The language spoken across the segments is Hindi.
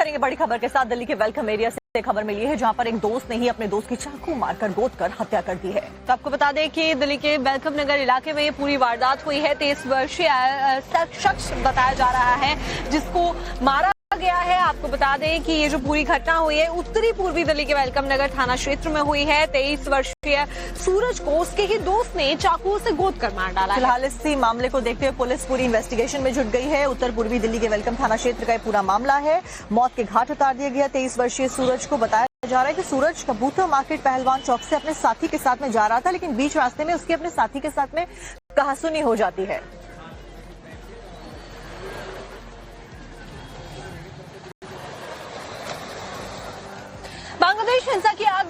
करेंगे बड़ी खबर के साथ। दिल्ली के वेलकम एरिया से खबर मिली है जहां पर एक दोस्त ने ही अपने दोस्त की चाकू मारकर गोद कर हत्या कर दी है। तो आपको बता दें कि दिल्ली के वेलकम नगर इलाके में ये पूरी वारदात हुई है। 23 वर्षीय शख्स बताया जा रहा है जिसको मारा गया है। आपको बता दें कि ये जो पूरी घटना हुई है उत्तरी पूर्वी दिल्ली के वेलकम नगर थाना क्षेत्र में हुई है। 23 वर्षीय सूरज को उसके ही दोस्त ने चाकू से गोद कर मार डाला। फिलहाल इसी मामले को देखते हुए पुलिस पूरी इन्वेस्टिगेशन में जुट गई है। उत्तर पूर्वी दिल्ली के वेलकम थाना क्षेत्र का ये पूरा मामला है। मौत के घाट उतार दिया गया। 23 वर्षीय सूरज को बताया जा रहा है कि सूरज कबूतर मार्केट पहलवान चौक से अपने साथी के साथ में जा रहा था, लेकिन बीच रास्ते में उसकी अपने साथी के साथ में कहासुनी हो जाती है। बांग्लादेश हिंसा की आग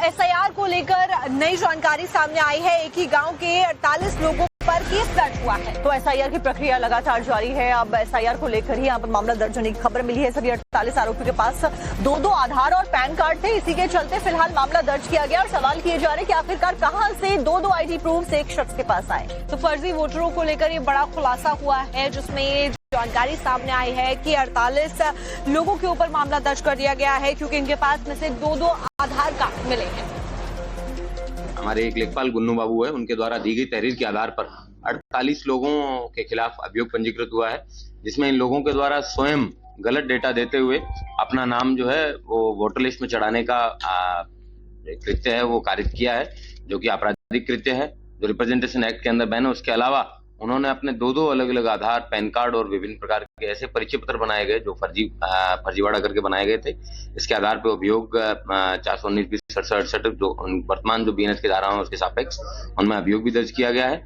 एसआईआर को लेकर नई जानकारी सामने आई है। एक ही गांव के 48 लोगों पर केस दर्ज हुआ है। तो एसआईआर की प्रक्रिया लगातार जारी है। अब एसआईआर को लेकर ही यहाँ पर मामला दर्ज होने की खबर मिली है। सभी 48 आरोपियों के पास दो आधार और पैन कार्ड थे। इसी के चलते फिलहाल मामला दर्ज किया गया और सवाल किए जा रहे हैं कि आखिरकार कहां से दो आईडी प्रूफ एक शख्स के पास आए। तो फर्जी वोटरों को लेकर ये बड़ा खुलासा हुआ है जिसमें ये जानकारी सामने आई है कि 48 लोगों के ऊपर मामला दर्ज कर दिया गया है क्योंकि इनके पास में से दो आधार कार्ड मिले हैं। हमारे एक लेखपाल गुन्नू बाबू है, उनके द्वारा दी गई तहरीर के आधार पर 48 लोगों के खिलाफ अभियोग पंजीकृत हुआ है, जिसमें इन लोगों के द्वारा स्वयं गलत डेटा देते हुए अपना नाम जो है वो वोटर लिस्ट में चढ़ाने का कृत्य है वो कारित किया है, जो कि आपराधिक कृत्य है जो रिप्रेजेंटेशन एक्ट के अंदर बैन है। उसके अलावा उन्होंने अपने दो अलग अलग आधार, पैन कार्ड और विभिन्न प्रकार के ऐसे परिचय पत्र बनाए गए जो फर्जीवाड़ा करके बनाए गए थे। इसके आधार पर अभियोग 419-20-67 जो वर्तमान जो बीएनएस की धारा है उसके सापेक्ष उनमें अभियोग भी दर्ज किया गया है।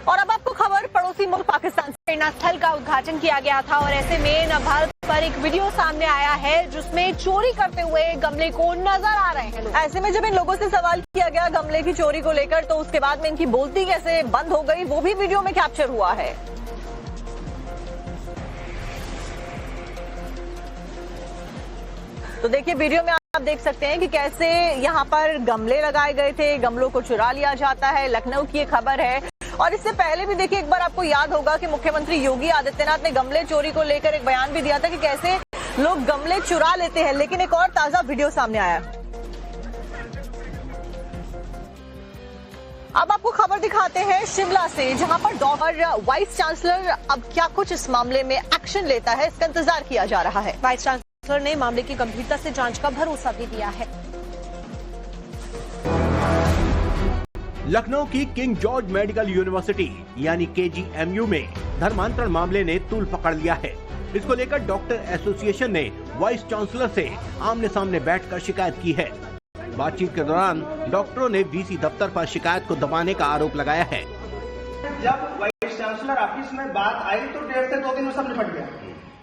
और अब आपको खबर पड़ोसी मुल्क पाकिस्तान से प्रेरणा स्थल का उद्घाटन किया गया था और ऐसे में भारत पर एक वीडियो सामने आया है जिसमें चोरी करते हुए गमले को नजर आ रहे हैं लोग। ऐसे में जब इन लोगों से सवाल किया गया गमले की चोरी को लेकर तो उसके बाद में इनकी बोलती कैसे बंद हो गई वो भी वीडियो में कैप्चर हुआ है। तो देखिए वीडियो में आप देख सकते हैं कि कैसे यहाँ पर गमले लगाए गए थे, गमलों को चुरा लिया जाता है। लखनऊ की ये खबर है और इससे पहले भी देखिए एक बार आपको याद होगा कि मुख्यमंत्री योगी आदित्यनाथ ने गमले चोरी को लेकर एक बयान भी दिया था कि कैसे लोग गमले चुरा लेते हैं। लेकिन एक और ताजा वीडियो सामने आया। अब आपको खबर दिखाते हैं शिमला से जहां पर डॉक्टर वाइस चांसलर अब क्या कुछ इस मामले में एक्शन लेता है, इसका इंतजार किया जा रहा है। वाइस चांसलर ने मामले की गंभीरता से जांच का भरोसा भी दिया है। लखनऊ की किंग जॉर्ज मेडिकल यूनिवर्सिटी यानी KGMU में धर्मांतरण मामले ने तूल पकड़ लिया है। इसको लेकर डॉक्टर एसोसिएशन ने वाइस चांसलर से आमने सामने बैठकर शिकायत की है। बातचीत के दौरान डॉक्टरों ने VC दफ्तर पर शिकायत को दबाने का आरोप लगाया है। जब वाइस चांसलर ऑफिस में बात आई तो 1.5 से 2 दिन में सब निपट गया।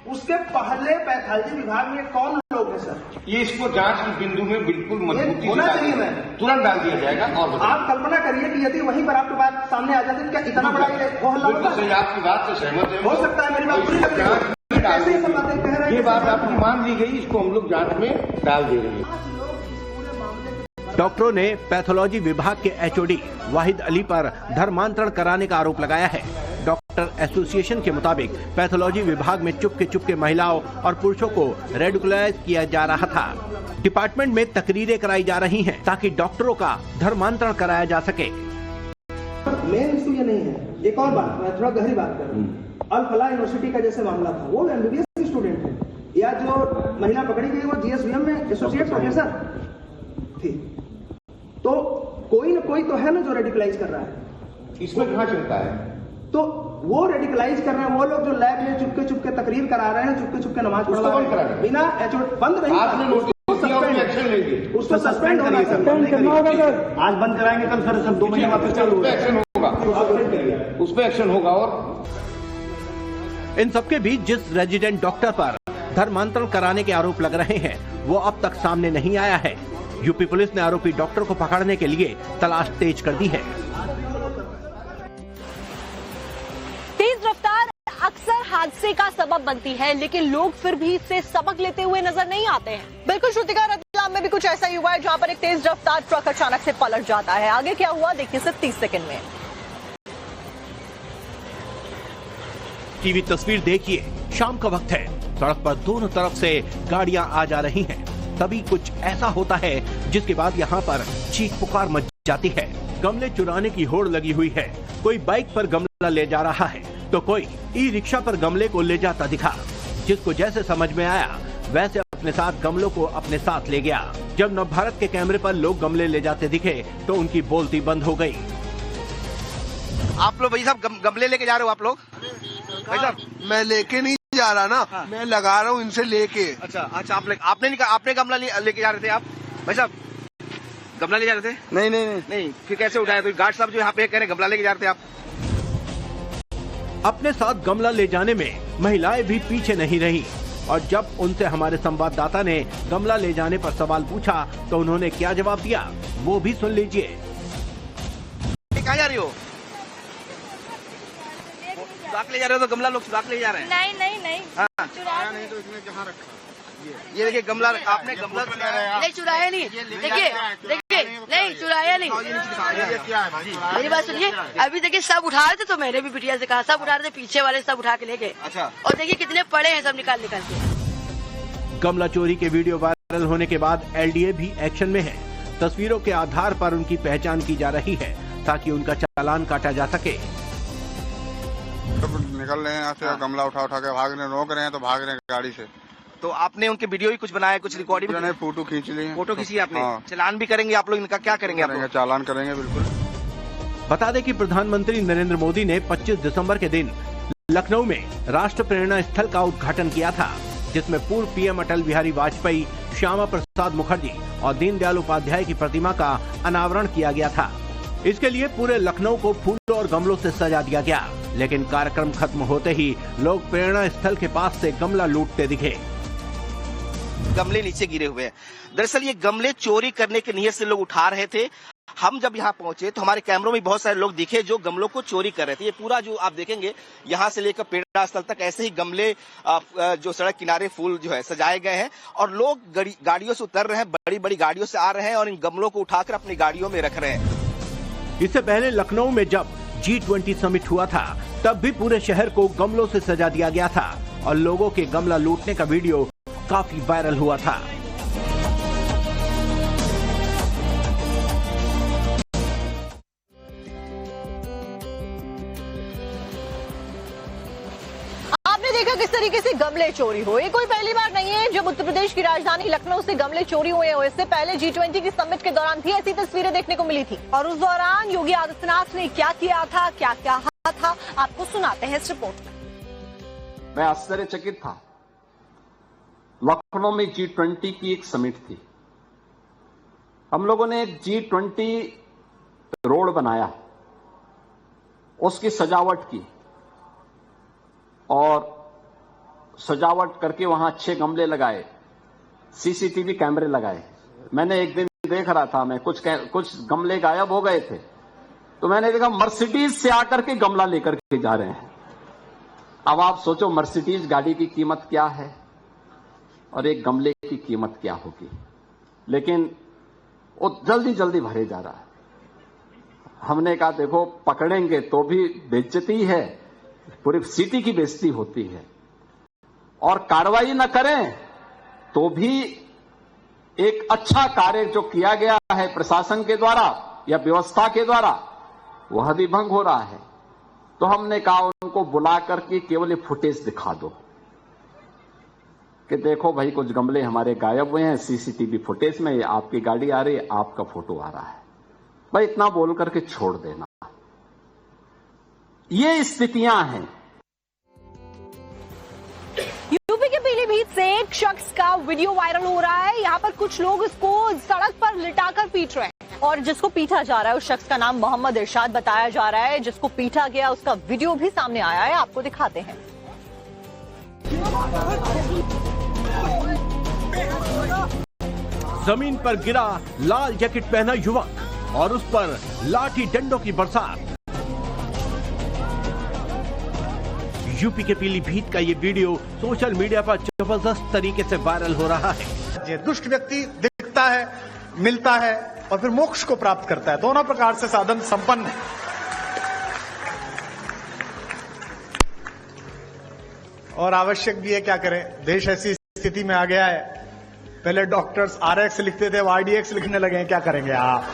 उसके पहले पैथोलॉजी विभाग में कौन लोग हैं सर? ये इसको जांच के बिंदु में बिल्कुल मजबूती होना चाहिए मैं तुरंत डाल दिया जाएगा। और आप कल्पना करिए कि यदि वहीं पर आपके बात सामने आ जाती क्या इतना बड़ा वो हल्ला होता है? आपकी बात से सहमत है। हो सकता है मेरी बात पूरी लग रही है। ऐसे ही सब बातें कह रहे हैं। ये बात आपकी मान ली गई, इसको हम लोग जांच में डाल दे रहे हैं। डॉक्टरों ने पैथोलॉजी विभाग के HOD वाहिद अली पर धर्मांतरण कराने का आरोप लगाया है। डॉक्टर एसोसिएशन के मुताबिक पैथोलॉजी विभाग में चुपके महिलाओं और पुरुषों को रेडिकुलराइज किया जा रहा था। डिपार्टमेंट में तकरीरें कराई जा रही हैं ताकि डॉक्टरों का धर्मांतरण कराया जा सके। मेन इशू ये नहीं है। एक और बात, मैं थोड़ा गहरी बात कर रहा हूँ। अल फलाह यूनिवर्सिटी का जैसे मामला था वो MBBS की स्टूडेंट थे, या जो महिला पकड़ी गई वो GSVM में एसोसिएट प्रोफेसर थी। तो कोई न कोई तो है ना जो रेडिकलाइज कर रहा है। इसमें कहाँ चलता है? तो वो रेडिकलाइज कर रहे हैं वो लोग जो लैब में चुपके तकरीर करा रहे हैं, चुपके नमाज पढ़वा रहे हैं बिना बंद नहीं। आपने नोटिस एक्शन लेंगे, उसको सस्पेंड होगा। आज बंद कराएंगे कल फिर सब 2 महीने वापस चालू एक्शन होगा, उस पर एक्शन होगा। और इन सबके बीच जिस रेजिडेंट डॉक्टर पर धर्मांतरण कराने के आरोप लग रहे हैं वो अब तक सामने नहीं आया है। यूपी पुलिस ने आरोपी डॉक्टर को पकड़ने के लिए तलाश तेज कर दी है। तेज रफ्तार अक्सर हादसे का सबब बनती है, लेकिन लोग फिर भी इससे सबक लेते हुए नजर नहीं आते हैं। बिल्कुल श्रुतिका, रतलाम में भी कुछ ऐसा ही हुआ है जहां पर एक तेज रफ्तार ट्रक अचानक से पलट जाता है। आगे क्या हुआ देखिए सिर्फ 30 सेकंड में। टीवी तस्वीर देखिए, शाम का वक्त है। सड़क पर दोनों तरफ से गाड़ियां आ जा रही हैं। तभी कुछ ऐसा होता है जिसके बाद यहाँ पर चीख पुकार मच जाती है। गमले चुराने की होड़ लगी हुई है। कोई बाइक पर गमला ले जा रहा है तो कोई ई रिक्शा पर गमले को ले जाता दिखा। जिसको जैसे समझ में आया वैसे अपने साथ गमलों को अपने साथ ले गया। जब नवभारत के कैमरे पर लोग गमले ले जाते दिखे तो उनकी बोलती बंद हो गई। आप लोग भाई साहब गमले लेके जा रहे हो आप लोग? भाई साहब मैं लेके नहीं जा रहा ना। हाँ। मैं लगा रहा हूँ इनसे लेके। अच्छा आपने गमला लेके जा रहे थे आप? भाई साहब गमला ले जा रहे थे? नहीं फिर कैसे उठाया? तो गार्ड साहब जो यहाँ पे कह रहे गमला लेके जा रहे थे आप? अपने साथ गमला ले जाने में महिलाएं भी पीछे नहीं रही और जब उनसे हमारे संवाददाता ने गमला ले जाने पर सवाल पूछा तो उन्होंने क्या जवाब दिया वो भी सुन लीजिए। कहाँ जा रही हो? सुराख ले जा रहे हो? तो गमला लोग सुराख ले जा रहे हैं? नहीं हाँ। चुराया नहीं। तो इसने जहाँ रखा ये देखिए गमला आपने गमला नहीं चुराया नहीं। देखिए नहीं चुराया नहीं। ये क्या है भाई? मेरी बात सुनिए, अभी देखिए सब उठा रहे थे तो मैंने भी बिटिया से कहा सब उठा रहे थे, पीछे वाले सब उठा के ले गए। अच्छा। और देखिए कितने पड़े हैं सब निकाल के। गमला चोरी के वीडियो वायरल होने के बाद एलडीए भी एक्शन में है। तस्वीरों के आधार पर उनकी पहचान की जा रही है ताकि उनका चालान काटा जा सके। निकल रहे हैं यहाँ से, गमला उठा के भाग रहे हैं, रोक रहे हैं तो भाग रहे हैं गाड़ी से। तो आपने उनके वीडियो भी कुछ बनाया, कुछ रिकॉर्डिंग? फोटो खींच ली। फोटो खींची आपने? हाँ। चालान भी करेंगे आप लोग? इनका क्या करेंगे आप लोग? चालान करेंगे बिल्कुल। बता दें कि प्रधानमंत्री नरेंद्र मोदी ने 25 दिसंबर के दिन लखनऊ में राष्ट्र प्रेरणा स्थल का उद्घाटन किया था, जिसमें पूर्व पीएम अटल बिहारी वाजपेयी, श्यामा प्रसाद मुखर्जी और दीनदयाल उपाध्याय की प्रतिमा का अनावरण किया गया था। इसके लिए पूरे लखनऊ को फूलों और गमलों से सजा दिया गया, लेकिन कार्यक्रम खत्म होते ही लोग प्रेरणा स्थल के पास से गमला लूटते दिखे। गमले नीचे गिरे हुए हैं। दरअसल ये गमले चोरी करने की नीयत से लोग उठा रहे थे। हम जब यहाँ पहुंचे तो हमारे कैमरों में बहुत सारे लोग दिखे जो गमलों को चोरी कर रहे थे। ये पूरा जो आप देखेंगे यहाँ से लेकर प्रेरणा स्थल तक ऐसे ही गमले जो सड़क किनारे फूल जो है सजाए गए हैं और लोग गाड़ियों से उतर रहे हैं, बड़ी बड़ी गाड़ियों से आ रहे हैं और इन गमलों को उठाकर अपनी गाड़ियों में रख रहे हैं। इससे पहले लखनऊ में जब G20 समिट हुआ था तब भी पूरे शहर को गमलों से सजा दिया गया था और लोगों के गमला लूटने का वीडियो काफी वायरल हुआ था। आपने देखा किस तरीके से गमले चोरी हुए। कोई पहली बार नहीं है जब उत्तर प्रदेश की राजधानी लखनऊ से गमले चोरी हुए हो। इससे पहले G20 की समिट के दौरान भी ऐसी तस्वीरें देखने को मिली थी और उस दौरान योगी आदित्यनाथ ने क्या किया था, क्या कहा था, आपको सुनाते हैं इस रिपोर्ट में। मैं आश्चर्यचकित था। लखनऊ में G20 की एक समिट थी। हम लोगों ने G20 रोड बनाया, उसकी सजावट की और सजावट करके वहां अच्छे गमले लगाए, सीसीटीवी कैमरे लगाए। मैंने एक दिन देख रहा था, मैं कुछ गमले गायब हो गए थे तो मैंने देखा मर्सिडीज से आकर के गमला लेकर के जा रहे हैं। अब आप सोचो मर्सिडीज गाड़ी की कीमत क्या है और एक गमले की कीमत क्या होगी, लेकिन वो जल्दी जल्दी भरे जा रहा है। हमने कहा देखो पकड़ेंगे तो भी बेइज्जती है, पूरी सिटी की बेइज्जती होती है, और कार्रवाई न करें तो भी एक अच्छा कार्य जो किया गया है प्रशासन के द्वारा या व्यवस्था के द्वारा वह भी भंग हो रहा है। तो हमने कहा उनको बुला करके केवल ये फुटेज दिखा दो कि देखो भाई कुछ गमले हमारे गायब हुए हैं, सीसीटीवी फुटेज में आपकी गाड़ी आ रही है, आपका फोटो आ रहा है, भाई इतना बोल करके छोड़ देना। ये स्थितियां हैं। यूपी के पीलीभीत से एक शख्स का वीडियो वायरल हो रहा है। यहाँ पर कुछ लोग इसको सड़क पर लिटाकर पीट रहे हैं और जिसको पीटा जा रहा है उस शख्स का नाम मोहम्मद इरशाद बताया जा रहा है। जिसको पीटा गया उसका वीडियो भी सामने आया है, आपको दिखाते हैं। जमीन पर गिरा लाल जैकेट पहना युवक और उस पर लाठी डंडों की बरसात। यूपी के पीलीभीत का ये वीडियो सोशल मीडिया पर जबरदस्त तरीके से वायरल हो रहा है। दुष्ट व्यक्ति दिखता है, मिलता है और फिर मोक्ष को प्राप्त करता है। दोनों प्रकार से साधन संपन्न है। और आवश्यक भी है, क्या करें, देश ऐसी स्थिति में आ गया है। पहले डॉक्टर्स RX लिखते थे, RDX लिखने लगे हैं, क्या करेंगे आप।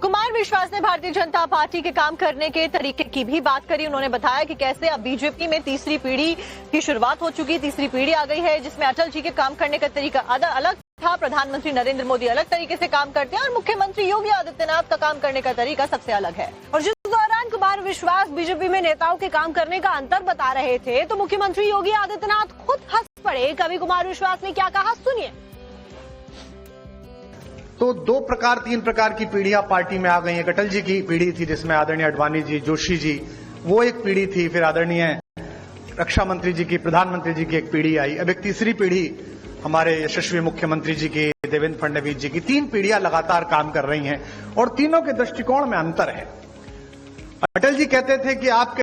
कुमार विश्वास ने भारतीय जनता पार्टी के काम करने के तरीके की भी बात करी। उन्होंने बताया कि कैसे अब बीजेपी में तीसरी पीढ़ी की शुरुआत हो चुकी, तीसरी पीढ़ी आ गई है जिसमें अटल जी के काम करने का तरीका अलग था, प्रधानमंत्री नरेंद्र मोदी अलग तरीके से काम करते हैं और मुख्यमंत्री योगी आदित्यनाथ का काम करने का तरीका सबसे अलग है। और जिस दौरान कुमार विश्वास बीजेपी में नेताओं के काम करने का अंतर बता रहे थे तो मुख्यमंत्री योगी आदित्यनाथ खुद हंस पड़े। कभी कुमार विश्वास ने क्या कहा, सुनिए। तो 3 प्रकार की पीढ़ियां पार्टी में आ गई हैं। अटल जी की पीढ़ी थी जिसमें आदरणीय अडवाणी जी, जोशी जी, वो एक पीढ़ी थी। फिर आदरणीय रक्षा मंत्री जी की, प्रधानमंत्री जी की एक पीढ़ी आई। अब एक तीसरी पीढ़ी हमारे यशस्वी मुख्यमंत्री जी की, देवेंद्र फडणवीस जी की। 3 पीढ़ियां लगातार काम कर रही हैं और तीनों के दृष्टिकोण में अंतर है। अटल जी कहते थे कि आपके